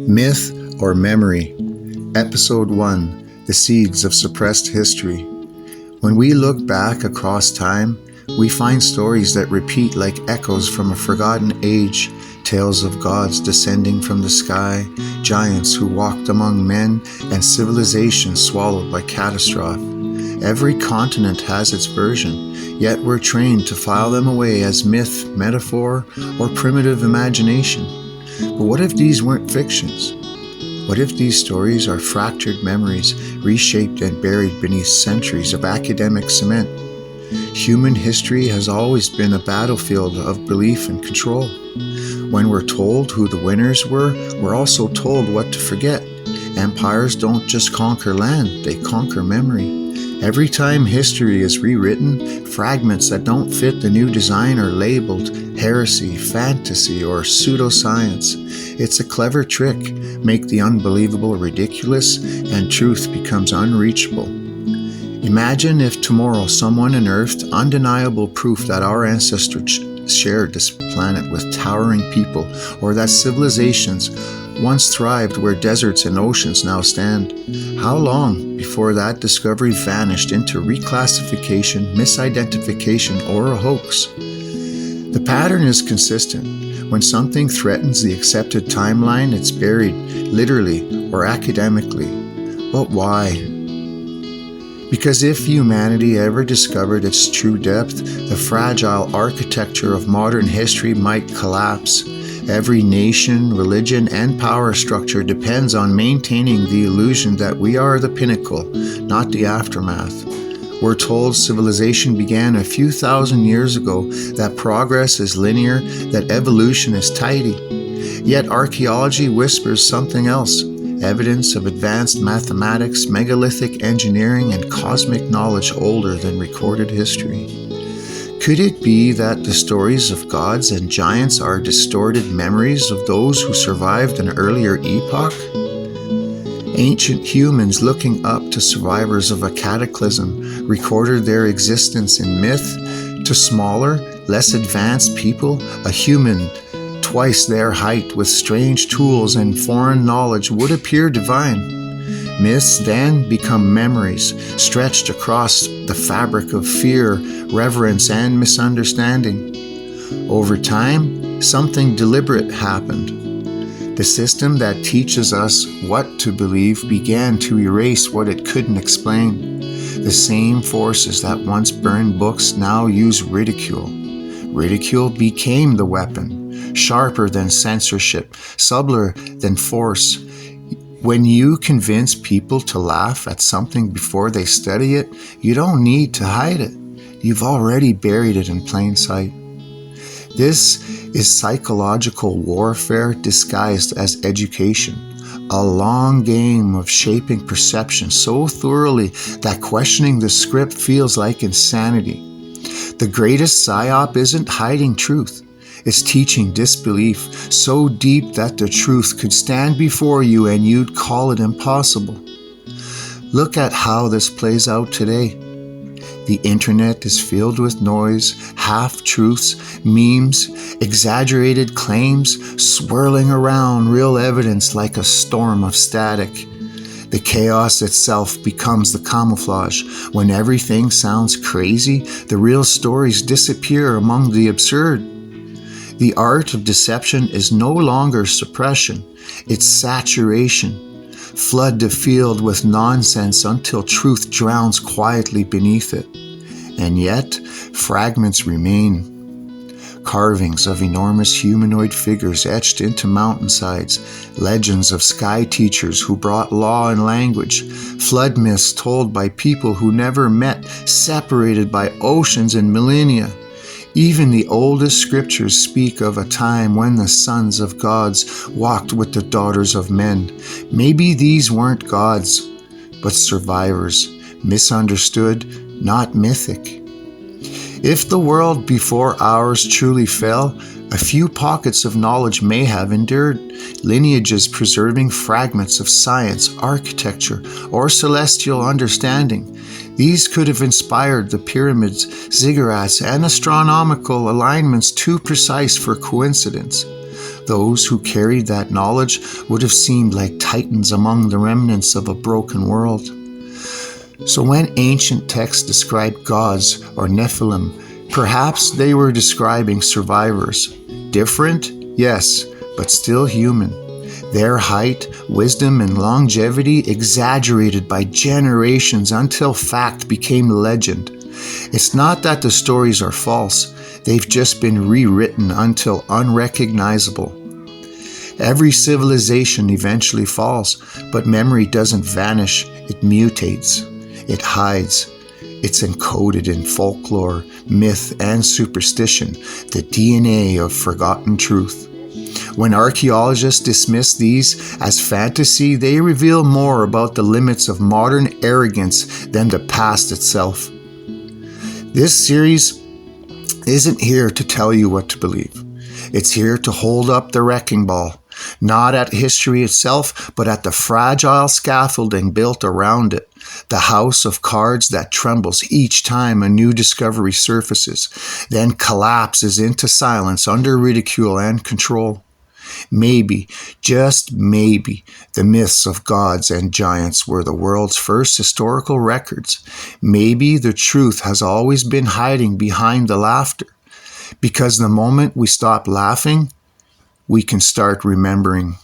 Myth or Memory, Episode 1, The Seeds of Suppressed History. When we look back across time, we find stories that repeat like echoes from a forgotten age, tales of gods descending from the sky, giants who walked among men, and civilizations swallowed by catastrophe. Every continent has its version, yet we're trained to file them away as myth, metaphor, or primitive imagination. But what if these weren't fictions? What if these stories are fractured memories, reshaped and buried beneath centuries of academic cement? Human history has always been a battlefield of belief and control. When we're told who the winners were, we're also told what to forget. Empires don't just conquer land, they conquer memory. Every time history is rewritten, fragments that don't fit the new design are labeled heresy, fantasy, or pseudoscience. It's a clever trick. Make the unbelievable ridiculous, and truth becomes unreachable. Imagine if tomorrow someone unearthed undeniable proof that our ancestors shared this planet with towering people, or that civilizations once thrived where deserts and oceans now stand. How long before that discovery vanished into reclassification, misidentification, or a hoax? The pattern is consistent. When something threatens the accepted timeline, it's buried, literally or academically. But why? Because if humanity ever discovered its true depth, the fragile architecture of modern history might collapse. Every nation, religion, and power structure depends on maintaining the illusion that we are the pinnacle, not the aftermath. We're told civilization began a few thousand years ago, that progress is linear, that evolution is tidy. Yet archaeology whispers something else. Evidence of advanced mathematics, megalithic engineering, and cosmic knowledge older than recorded history. Could it be that the stories of gods and giants are distorted memories of those who survived an earlier epoch? Ancient humans looking up to survivors of a cataclysm recorded their existence in myth. To smaller, less advanced people, a human twice their height with strange tools and foreign knowledge would appear divine. Myths then become memories, stretched across the fabric of fear, reverence, and misunderstanding. Over time, something deliberate happened. The system that teaches us what to believe began to erase what it couldn't explain. The same forces that once burned books now use ridicule. Ridicule became the weapon, sharper than censorship, subtler than force. When you convince people to laugh at something before they study it, you don't need to hide it. You've already buried it in plain sight. This is psychological warfare disguised as education, a long game of shaping perception so thoroughly that questioning the script feels like insanity. The greatest psyop isn't hiding truth. It's teaching disbelief so deep that the truth could stand before you and you'd call it impossible. Look at how this plays out today. The internet is filled with noise, half-truths, memes, exaggerated claims, swirling around real evidence like a storm of static. The chaos itself becomes the camouflage. When everything sounds crazy, the real stories disappear among the absurd. The art of deception is no longer suppression, it's saturation. Flood the field with nonsense until truth drowns quietly beneath it. And yet, fragments remain. Carvings of enormous humanoid figures etched into mountainsides, legends of sky teachers who brought law and language, flood myths told by people who never met, separated by oceans and millennia. Even the oldest scriptures speak of a time when the sons of gods walked with the daughters of men. Maybe these weren't gods, but survivors, misunderstood, not mythic. If the world before ours truly fell, a few pockets of knowledge may have endured, lineages preserving fragments of science, architecture, or celestial understanding. These could have inspired the pyramids, ziggurats, and astronomical alignments too precise for coincidence. Those who carried that knowledge would have seemed like titans among the remnants of a broken world. So when ancient texts described gods or Nephilim, perhaps they were describing survivors. Different? Yes, but still human. Their height, wisdom, and longevity exaggerated by generations until fact became legend. It's not that the stories are false, they've just been rewritten until unrecognizable. Every civilization eventually falls, but memory doesn't vanish, it mutates, it hides. It's encoded in folklore, myth, and superstition, the DNA of forgotten truth. When archaeologists dismiss these as fantasy, they reveal more about the limits of modern arrogance than the past itself. This series isn't here to tell you what to believe. It's here to hold up the wrecking ball, not at history itself, but at the fragile scaffolding built around it, the house of cards that trembles each time a new discovery surfaces, then collapses into silence under ridicule and control. Maybe, just maybe, the myths of gods and giants were the world's first historical records. Maybe the truth has always been hiding behind the laughter. Because the moment we stop laughing, we can start remembering.